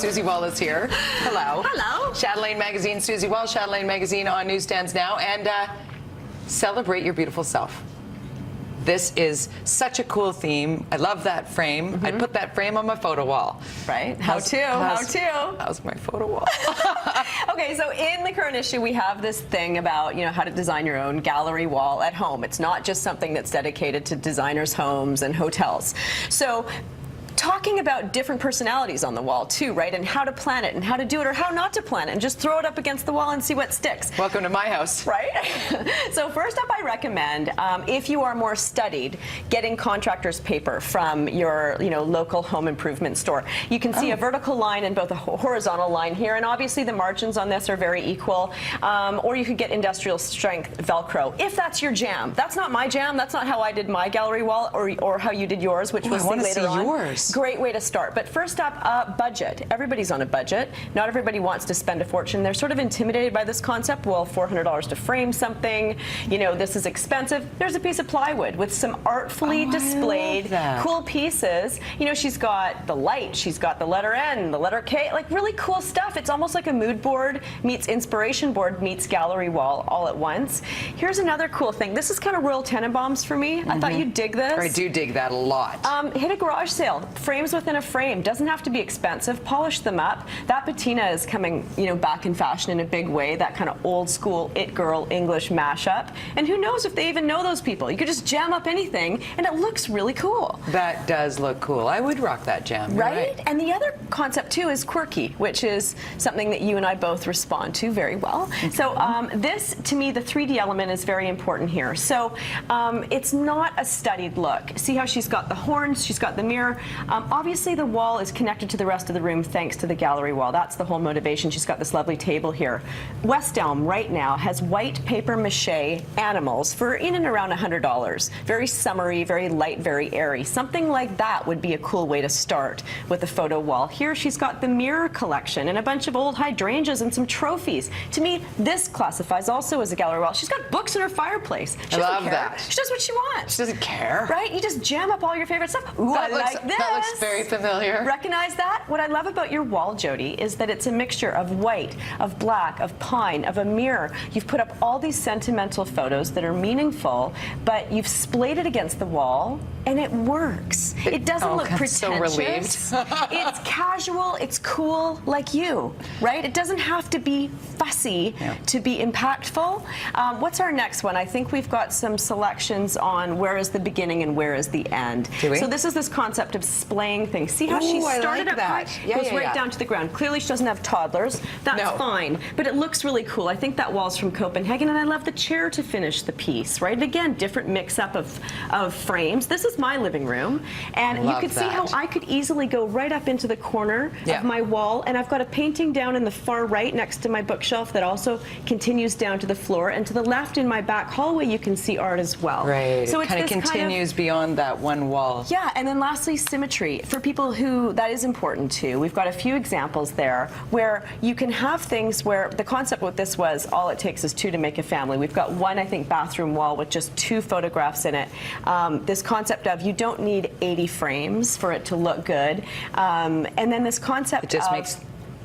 Susie Wall is here. Hello. Hello. Chatelaine magazine, Susie Wall, Chatelaine magazine on newsstands now, and celebrate your beautiful self. This is such a cool theme. I love that frame. I'd put that frame on my photo wall. Right? How to? How's my photo wall? Okay, so in the current issue, we have this thing about, how to design your own gallery wall at home. It's not just something that's dedicated to designers' homes and hotels. So talking about different personalities on the wall too, right? And how to plan it and how to do it or how not to plan it and just throw it up against the wall and see what sticks. Welcome to my house. Right? So first up, I recommend, if you are more studied, getting contractor's paper from your local home improvement store. You can see a vertical line and both a horizontal line here, and obviously the margins on this are very equal. Or you could get industrial strength Velcro, if that's your jam. That's not my jam. That's not how I did my gallery wall or how you did yours, which we'll see later on. Yours. Great way to start. But first up, budget. Everybody's on a budget. Not everybody wants to spend a fortune. They're sort of intimidated by this concept. Well, $400 to frame something. This is expensive. There's a piece of plywood with some artfully displayed cool pieces. She's got the light. She's got the letter N, the letter K, like really cool stuff. It's almost like a mood board meets inspiration board meets gallery wall all at once. Here's another cool thing. This is kind of Royal Tenenbaums for me. I thought you'd dig this. I do dig that a lot. Hit a garage sale. Frames within a frame. Doesn't have to be expensive. Polish them up. That patina is coming, back in fashion in a big way. That kind of old school it girl English mashup. And who knows if they even know those people. You could just jam up anything and it looks really cool. That does look cool. I would rock that jam. Right? And the other concept too is quirky, which is something that you and I both respond to very well. So this, to me, the 3D element is very important here. So it's not a studied look. See how she's got the horns, she's got the mirror. Obviously, the wall is connected to the rest of the room thanks to the gallery wall. That's the whole motivation. She's got this lovely table here. West Elm right now has white paper mache animals for in and around $100. Very summery, very light, very airy. Something like that would be a cool way to start with a photo wall. Here she's got the mirror collection and a bunch of old hydrangeas and some trophies. To me, this classifies also as a gallery wall. She's got books in her fireplace. She I love care. that. She does what she wants. She doesn't care. Right? You just jam up all your favorite stuff. Ooh, I like this. That looks very familiar. Recognize that? What I love about your wall, Jody, is that it's a mixture of white, of black, of pine, of a mirror. You've put up all these sentimental photos that are meaningful, but you've splayed it against the wall, and it works. It doesn't look pretentious. So relieved. It's casual, it's cool, like you, right? It doesn't have to be fussy to be impactful. What's our next one? I think we've got some selections on where is the beginning and where is the end. Do we? So this is this concept of splaying things. See how she started up high, goes right down to the ground. Clearly she doesn't have toddlers. That's fine, but it looks really cool. I think that wall's from Copenhagen, and I love the chair to finish the piece, right? Again, different mix-up of frames. This is my living room, and you could see how I could easily go right up into the corner of my wall, and I've got a painting down in the far right next to my bookshelf that also continues down to the floor, and to the left in my back hallway you can see art as well. Right, so it kind of continues beyond that one wall. Yeah, and then lastly, symmetry. For people who that is important to, we've got a few examples there where you can have things where the concept with this was all it takes is two to make a family. We've got one, I think, bathroom wall with just 2 photographs in it. This concept of you don't need 80 frames for it to look good. And then this concept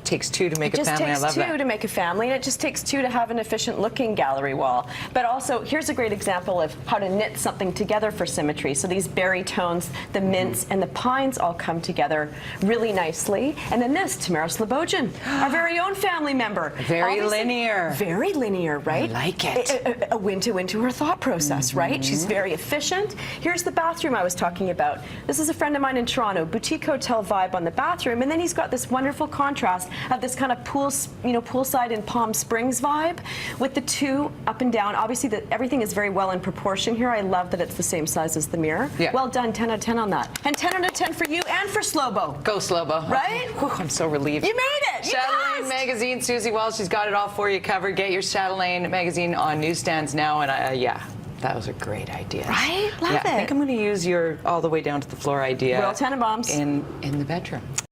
takes 2 to make a family. I love that. It just takes 2 to make a family, and it just takes 2 to have an efficient-looking gallery wall. But also, here's a great example of how to knit something together for symmetry. So these berry tones, the mints, and the pines all come together really nicely. And then this, Tamara Slobodjan, our very own family member. Very linear. Very linear, right? I like it. A window into her thought process, right? She's very efficient. Here's the bathroom I was talking about. This is a friend of mine in Toronto, boutique hotel vibe on the bathroom, and then he's got this wonderful contrast of this kind of poolside in Palm Springs vibe with the 2 up and down. Obviously, everything is very well in proportion here. I love that it's the same size as the mirror. Yeah. Well done, 10 out of 10 on that. And 10 out of 10 for you and for Slobo. Go Slobo. Right? Whew, I'm so relieved. You made it. Chatelaine magazine, Susie Wall, she's got it all for you covered. Get your Chatelaine magazine on newsstands now, and yeah. That was a great idea. Right? Love it. I think I'm going to use your all the way down to the floor idea. Royal Tenenbaums. In the bedroom.